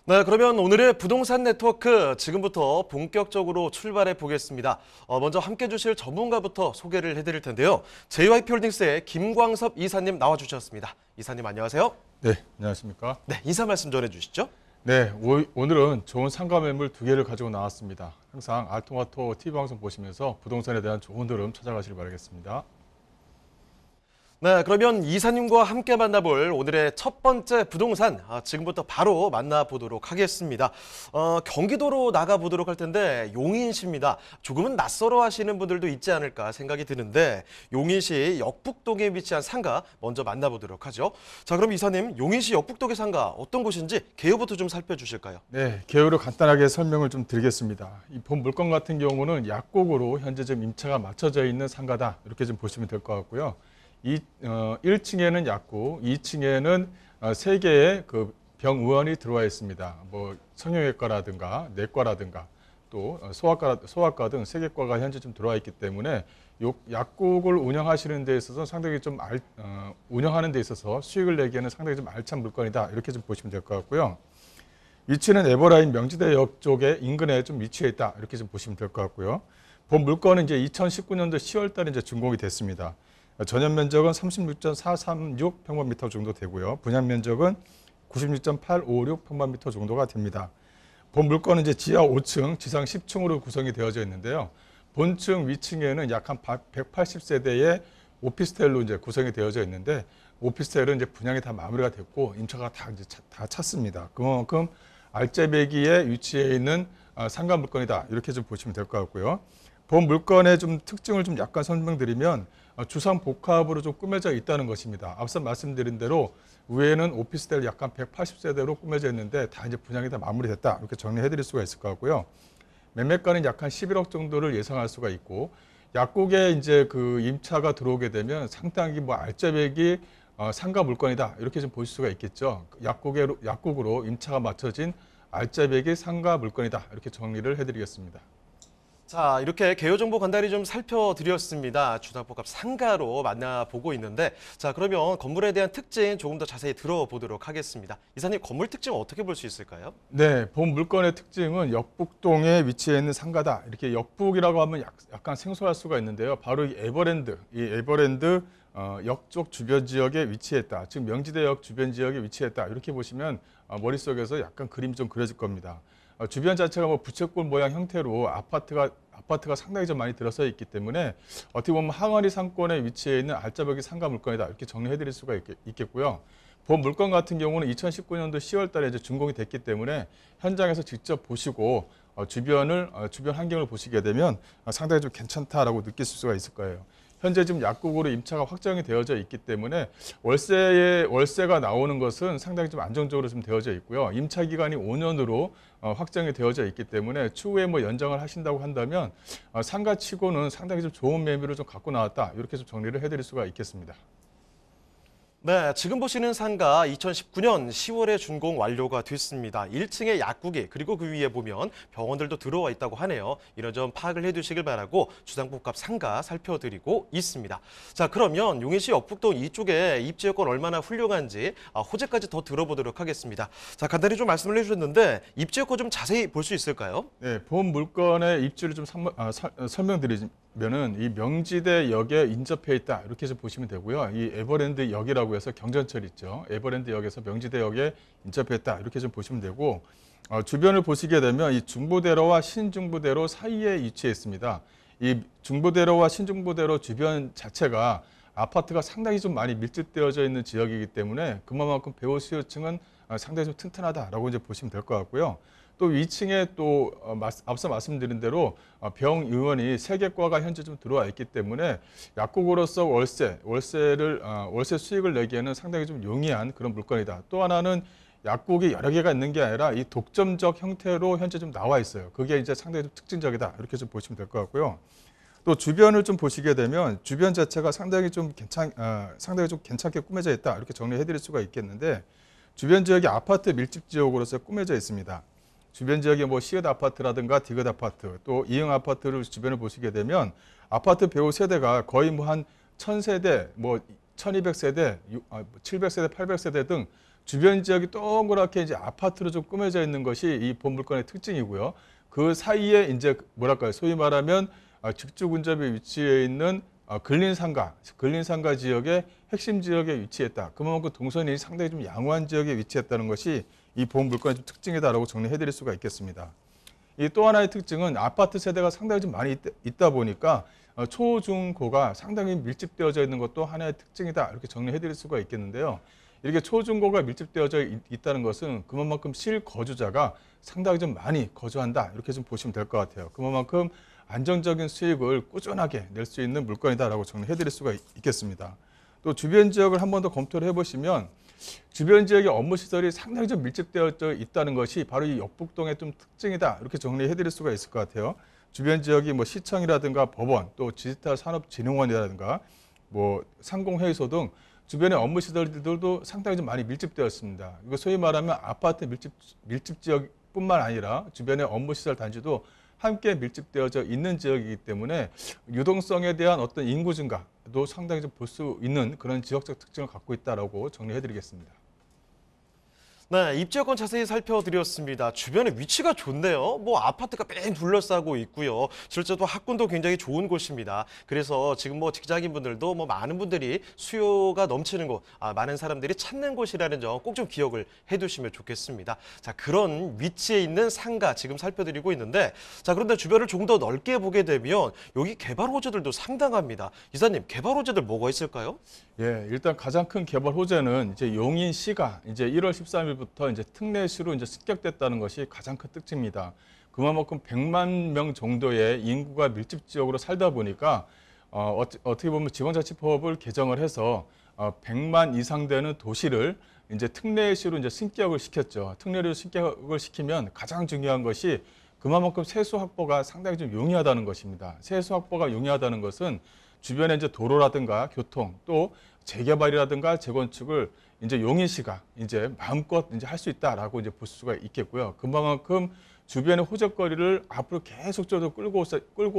네, 그러면 오늘의 부동산 네트워크 지금부터 본격적으로 출발해 보겠습니다. 먼저 함께 해주실 전문가부터 소개를 해드릴 텐데요. JYP홀딩스의 김광섭 이사님 나와주셨습니다. 이사님 안녕하세요. 네, 안녕하십니까? 네, 인사 말씀 전해주시죠. 네, 오늘은 좋은 상가 매물 두 개를 가지고 나왔습니다. 항상 알토마토 TV방송 보시면서 부동산에 대한 좋은 흐름 찾아가시길 바라겠습니다. 네, 그러면 이사님과 함께 만나볼 오늘의 첫 번째 부동산 지금부터 바로 만나보도록 하겠습니다. 경기도로 나가보도록 할 텐데 용인시입니다. 조금은 낯설어 하시는 분들도 있지 않을까 생각이 드는데 용인시 역북동에 위치한 상가 먼저 만나보도록 하죠. 자, 그럼 이사님 용인시 역북동의 상가 어떤 곳인지 개요부터 좀 살펴주실까요? 네, 개요로 간단하게 설명을 좀 드리겠습니다. 이 본 물건 같은 경우는 약국으로 현재 좀 임차가 맞춰져 있는 상가다 이렇게 좀 보시면 될 것 같고요. 1층에는 약국, 2층에는 3개의 그 병의원이 들어와 있습니다. 뭐 성형외과라든가 내과라든가 또 소아과 등 3개 과가 현재 좀 들어와 있기 때문에 약국을 운영하시는 데 있어서 상당히 좀 운영하는 데 있어서 수익을 내기에는 상당히 좀 알찬 물건이다 이렇게 좀 보시면 될 것 같고요. 위치는 에버라인 명지대역 쪽에 인근에 좀 위치해 있다 이렇게 좀 보시면 될 것 같고요. 본 물건은 이제 2019년도 10월달에 이제 준공이 됐습니다. 전용 면적은 36.436 평방미터 정도 되고요. 분양 면적은 96.856 평방미터 정도가 됩니다. 본 물건은 이제 지하 5층, 지상 10층으로 구성이 되어져 있는데요. 본층 위층에는 약 한 180세대의 오피스텔로 이제 구성이 되어져 있는데 오피스텔은 이제 분양이 다 마무리가 됐고 임차가 다 이제 다 찼습니다. 그만큼 알짜배기에 위치해 있는 상가 물건이다 이렇게 좀 보시면 될 것 같고요. 본 물건의 좀 특징을 좀 약간 설명드리면 주상 복합으로 좀 꾸며져 있다는 것입니다. 앞서 말씀드린 대로 위에는 오피스텔 약간 180세대로 꾸며져 있는데 다 이제 분양이 다 마무리됐다 이렇게 정리해 드릴 수가 있을 것 같고요. 매매가는 약 한 11억 정도를 예상할 수가 있고 약국에 이제 그 임차가 들어오게 되면 상당히 뭐 알짜배기 상가 물건이다 이렇게 좀 보실 수가 있겠죠. 약국으로 임차가 맞춰진 알짜배기 상가 물건이다 이렇게 정리를 해드리겠습니다. 자, 이렇게 개요 정보 간단히 좀 살펴드렸습니다. 주상복합 상가로 만나보고 있는데 자, 그러면 건물에 대한 특징 조금 더 자세히 들어보도록 하겠습니다. 이사님, 건물 특징 어떻게 볼 수 있을까요? 네, 본 물건의 특징은 역북동에 위치해 있는 상가다. 이렇게 역북이라고 하면 약간 생소할 수가 있는데요. 바로 이 에버랜드 역 쪽 주변 지역에 위치했다. 즉 명지대역 주변 지역에 위치했다. 이렇게 보시면 머릿속에서 약간 그림이 좀 그려질 겁니다. 주변 자체가 뭐 부채꼴 모양 형태로 아파트가 상당히 좀 많이 들어서 있기 때문에 어떻게 보면 항아리 상권에 위치해 있는 알짜배기 상가 물건이다 이렇게 정리해 드릴 수가 있겠고요. 본 물건 같은 경우는 2019년도 10월 달에 이제 준공이 됐기 때문에 현장에서 직접 보시고 주변 환경을 보시게 되면 상당히 좀 괜찮다라고 느끼실 수가 있을 거예요. 현재 지금 약국으로 임차가 확정이 되어져 있기 때문에 월세가 나오는 것은 상당히 좀 안정적으로 좀 되어져 있고요. 임차 기간이 5년으로 확정이 되어져 있기 때문에 추후에 뭐 연장을 하신다고 한다면 상가치고는 상당히 좀 좋은 매물을 좀 갖고 나왔다 이렇게 좀 정리를 해드릴 수가 있겠습니다. 네, 지금 보시는 상가 2019년 10월에 준공 완료가 됐습니다. 1층에 약국이 그리고 그 위에 보면 병원들도 들어와 있다고 하네요. 이런 점 파악을 해두시길 바라고 주상복합 상가 살펴드리고 있습니다. 자, 그러면 용인시 역북동 이쪽에 입지 여건 얼마나 훌륭한지 호재까지 더 들어보도록 하겠습니다. 자, 간단히 좀 말씀을 해주셨는데 입지 여건 좀 자세히 볼 수 있을까요? 네, 본 물건의 입지를 좀 설명드리면은 이 명지대역에 인접해 있다 이렇게 해서 보시면 되고요. 이 에버랜드 역이라고 해서 경전철 있죠. 에버랜드 역에서 명지대역에 인접해 있다 이렇게 좀 보시면 되고 주변을 보시게 되면 이 중부대로와 신중부대로 사이에 위치해 있습니다. 이 중부대로와 신중부대로 주변 자체가 아파트가 상당히 좀 많이 밀집되어져 있는 지역이기 때문에 그만큼 배우 수요층은 상당히 좀 튼튼하다라고 이제 보시면 될 것 같고요. 또 2층에 또 앞서 말씀드린 대로 병의원이 3개과가 현재 좀 들어와 있기 때문에 약국으로서 월세 수익을 내기에는 상당히 좀 용이한 그런 물건이다. 또 하나는 약국이 여러 개가 있는 게 아니라 이 독점적 형태로 현재 좀 나와 있어요. 그게 이제 상당히 좀 특징적이다. 이렇게 좀 보시면 될 것 같고요. 또 주변을 좀 보시게 되면 주변 자체가 상당히 좀 괜찮게 꾸며져 있다. 이렇게 정리해 드릴 수가 있겠는데 주변 지역이 아파트 밀집 지역으로서 꾸며져 있습니다. 주변 지역에 뭐 시읒 아파트라든가 디귿 아파트 또 이응 아파트를 주변을 보시게 되면 아파트 배우 세대가 거의 뭐 한 1000세대, 뭐 1200세대, 700세대, 800세대 등 주변 지역이 동그랗게 이제 아파트로 좀 꾸며져 있는 것이 이 본 물건의 특징이고요. 그 사이에 이제 뭐랄까요, 소위 말하면 직주 근접에 위치해 있는 근린상가 지역의 핵심 지역에 위치했다. 그만큼 동선이 상당히 좀 양호한 지역에 위치했다는 것이 이 본 물건의 좀 특징이다라고 정리해드릴 수가 있겠습니다. 이 또 하나의 특징은 아파트 세대가 상당히 좀 많이 있다 보니까 초, 중, 고가 상당히 밀집되어져 있는 것도 하나의 특징이다. 이렇게 정리해드릴 수가 있겠는데요. 이렇게 초, 중, 고가 밀집되어져 있다는 것은 그만큼 실거주자가 상당히 좀 많이 거주한다. 이렇게 좀 보시면 될 것 같아요. 그만큼 안정적인 수익을 꾸준하게 낼 수 있는 물건이다라고 정리해드릴 수가 있겠습니다. 또 주변 지역을 한 번 더 검토를 해보시면 주변 지역의 업무 시설이 상당히 좀 밀집되어져 있다는 것이 바로 이 역북동의 좀 특징이다. 이렇게 정리해드릴 수가 있을 것 같아요. 주변 지역이 뭐 시청이라든가 법원, 또 디지털 산업진흥원이라든가 뭐 상공회의소 등 주변의 업무 시설들도 상당히 좀 많이 밀집되어 있습니다. 이거 소위 말하면 아파트 밀집 지역뿐만 아니라 주변의 업무 시설 단지도 함께 밀집되어져 있는 지역이기 때문에 유동성에 대한 어떤 인구 증가도 상당히 좀 볼 수 있는 그런 지역적 특징을 갖고 있다라고 정리해드리겠습니다. 네, 입지여건 자세히 살펴드렸습니다. 주변에 위치가 좋네요. 뭐 아파트가 뺑 둘러싸고 있고요. 실제로 학군도 굉장히 좋은 곳입니다. 그래서 지금 뭐 직장인분들도 뭐 많은 분들이 수요가 넘치는 곳, 많은 사람들이 찾는 곳이라는 점 꼭 좀 기억을 해두시면 좋겠습니다. 자, 그런 위치에 있는 상가 지금 살펴드리고 있는데, 자, 그런데 주변을 조금 더 넓게 보게 되면 여기 개발 호재들도 상당합니다. 이사님, 개발 호재들 뭐가 있을까요? 예, 일단 가장 큰 개발 호재는 이제 용인시가 이제 1월 13일부터 이제 특례시로 이제 승격됐다는 것이 가장 큰 특징입니다. 그만큼 100만 명 정도의 인구가 밀집 지역으로 살다 보니까 어떻게 보면 지방자치법을 개정을 해서 100만 이상 되는 도시를 이제 특례시로 이제 승격을 시켰죠. 특례로 승격을 시키면 가장 중요한 것이 그만큼 세수 확보가 상당히 좀 용이하다는 것입니다. 세수 확보가 용이하다는 것은 주변에 이제 도로라든가 교통 또 재개발이라든가 재건축을 이제 용인시가 이제 마음껏 이제 할 수 있다라고 이제 볼 수가 있겠고요. 그만큼 주변의 호재거리를 앞으로 계속적으로 끌고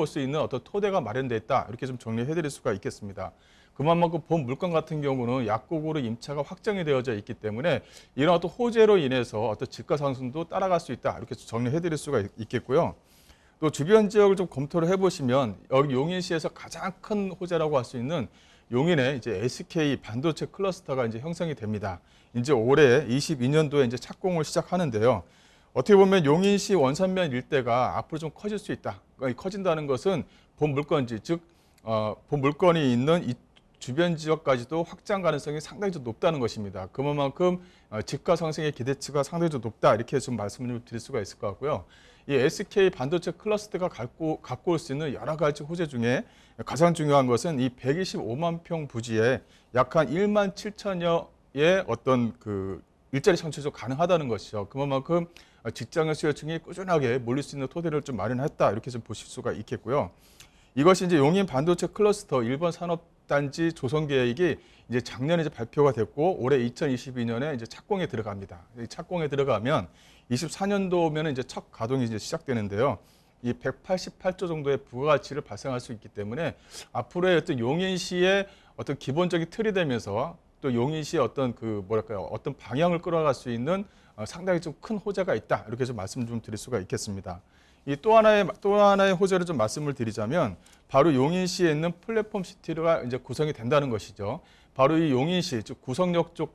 올 수 있는 어떤 토대가 마련돼 있다. 이렇게 좀 정리해드릴 수가 있겠습니다. 그만큼 본 물건 같은 경우는 약국으로 임차가 확정이 되어져 있기 때문에 이런 어떤 호재로 인해서 어떤 집가 상승도 따라갈 수 있다. 이렇게 정리해드릴 수가 있겠고요. 또 주변 지역을 좀 검토를 해보시면 여기 용인시에서 가장 큰 호재라고 할 수 있는 용인의 이제 SK 반도체 클러스터가 이제 형성이 됩니다. 이제 올해 22년도에 이제 착공을 시작하는데요. 어떻게 보면 용인시 원산면 일대가 앞으로 좀 커질 수 있다. 그러니까 커진다는 것은 본 물건지 즉 본 물건이 있는 이 주변 지역까지도 확장 가능성이 상당히 좀 높다는 것입니다. 그만큼 집가 상승의 기대치가 상당히 좀 높다. 이렇게 좀 말씀을 드릴 수가 있을 것 같고요. 이 SK 반도체 클러스터가 갖고 올 수 있는 여러 가지 호재 중에 가장 중요한 것은 이 125만 평 부지에 약 한 1만 7천여의 어떤 그 일자리 창출도 가능하다는 것이죠. 그만큼 직장인 수요층이 꾸준하게 몰릴 수 있는 토대를 좀 마련했다. 이렇게 좀 보실 수가 있겠고요. 이것이 이제 용인 반도체 클러스터 1번 산업단지 조성 계획이 이제 작년에 이제 발표가 됐고 올해 2022년에 이제 착공에 들어갑니다. 이 착공에 들어가면 24년도면 이제 첫 가동이 이제 시작되는데요. 이 188조 정도의 부가가치를 발생할 수 있기 때문에 앞으로의 어떤 용인시의 어떤 기본적인 틀이 되면서 또 용인시의 어떤 그 뭐랄까요 어떤 방향을 끌어갈 수 있는 상당히 좀 큰 호재가 있다. 이렇게 좀 말씀 좀 드릴 수가 있겠습니다. 이 또 하나의 호재를 좀 말씀을 드리자면 바로 용인시에 있는 플랫폼 시티가 이제 구성이 된다는 것이죠. 바로 이 용인시 즉 구성역 쪽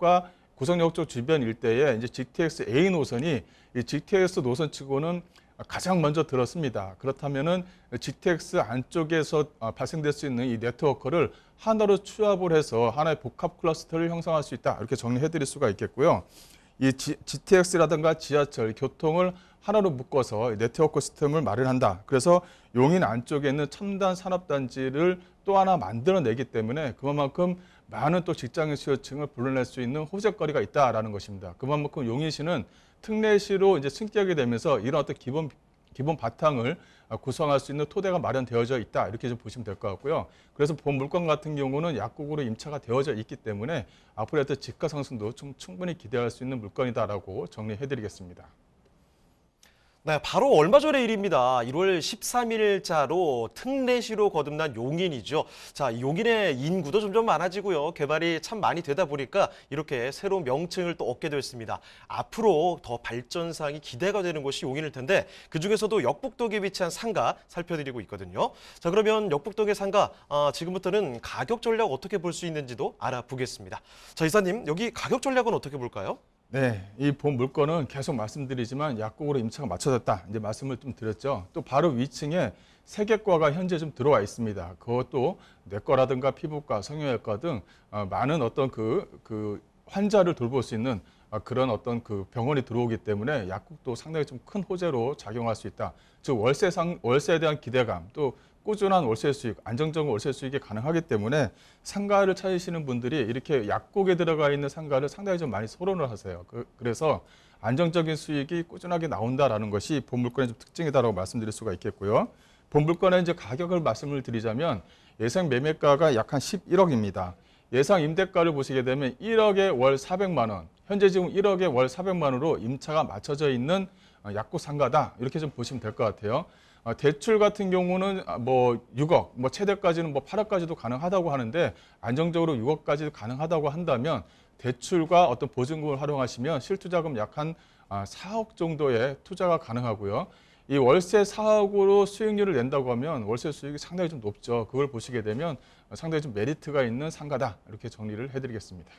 주변 일대에 이제 GTX A 노선이 이 GTX 노선치고는 가장 먼저 들었습니다. 그렇다면은 GTX 안쪽에서 발생될 수 있는 이 네트워크를 하나로 취합을 해서 하나의 복합 클러스터를 형성할 수 있다. 이렇게 정리해드릴 수가 있겠고요. 이 GTX라든가 지하철, 교통을 하나로 묶어서 네트워크 시스템을 마련한다. 그래서 용인 안쪽에 있는 첨단 산업단지를 또 하나 만들어내기 때문에 그만큼 많은 또 직장인 수요층을 불러낼 수 있는 호재거리가 있다라는 것입니다. 그만큼 용인시는 특례시로 이제 승격이 되면서 이런 어떤 기본 바탕을 구성할 수 있는 토대가 마련되어져 있다. 이렇게 좀 보시면 될 것 같고요. 그래서 본 물건 같은 경우는 약국으로 임차가 되어져 있기 때문에 앞으로의 어떤 집가 상승도 좀 충분히 기대할 수 있는 물건이다라고 정리해드리겠습니다. 네, 바로 얼마 전의 일입니다. 1월 13일자로 특례시로 거듭난 용인이죠. 자, 이 용인의 인구도 점점 많아지고요. 개발이 참 많이 되다 보니까 이렇게 새로운 명칭을 또 얻게 됐습니다. 앞으로 더 발전상이 기대가 되는 곳이 용인일 텐데 그중에서도 역북동에 위치한 상가 살펴드리고 있거든요. 자, 그러면 역북동의 상가 지금부터는 가격 전략 어떻게 볼 수 있는지도 알아보겠습니다. 자, 이사님, 여기 가격 전략은 어떻게 볼까요? 네, 이 본 물건은 계속 말씀드리지만 약국으로 임차가 맞춰졌다. 이제 말씀을 좀 드렸죠. 또 바로 위층에 세개과가 현재 좀 들어와 있습니다. 그것도 내과라든가 피부과, 성형외과 등 많은 어떤 그 환자를 돌볼 수 있는 그런 어떤 그 병원이 들어오기 때문에 약국도 상당히 좀 큰 호재로 작용할 수 있다. 즉 월세에 대한 기대감, 또 꾸준한 월세 수익, 안정적인 월세 수익이 가능하기 때문에 상가를 찾으시는 분들이 이렇게 약국에 들어가 있는 상가를 상당히 좀 많이 선호를 하세요. 그래서 안정적인 수익이 꾸준하게 나온다라는 것이 본 물건의 좀 특징이다라고 말씀드릴 수가 있겠고요. 본 물건의 이제 가격을 말씀을 드리자면 예상 매매가가 약 한 11억입니다. 예상 임대가를 보시게 되면 1억에 월 400만 원, 현재 지금 1억에 월 400만 원으로 임차가 맞춰져 있는 약국 상가다. 이렇게 좀 보시면 될 것 같아요. 대출 같은 경우는 뭐 6억, 뭐 최대까지는 뭐 8억까지도 가능하다고 하는데 안정적으로 6억까지 가능하다고 한다면 대출과 어떤 보증금을 활용하시면 실투자금 약 한 4억 정도의 투자가 가능하고요. 이 월세 4억으로 수익률을 낸다고 하면 월세 수익이 상당히 좀 높죠. 그걸 보시게 되면 상당히 좀 메리트가 있는 상가다. 이렇게 정리를 해드리겠습니다.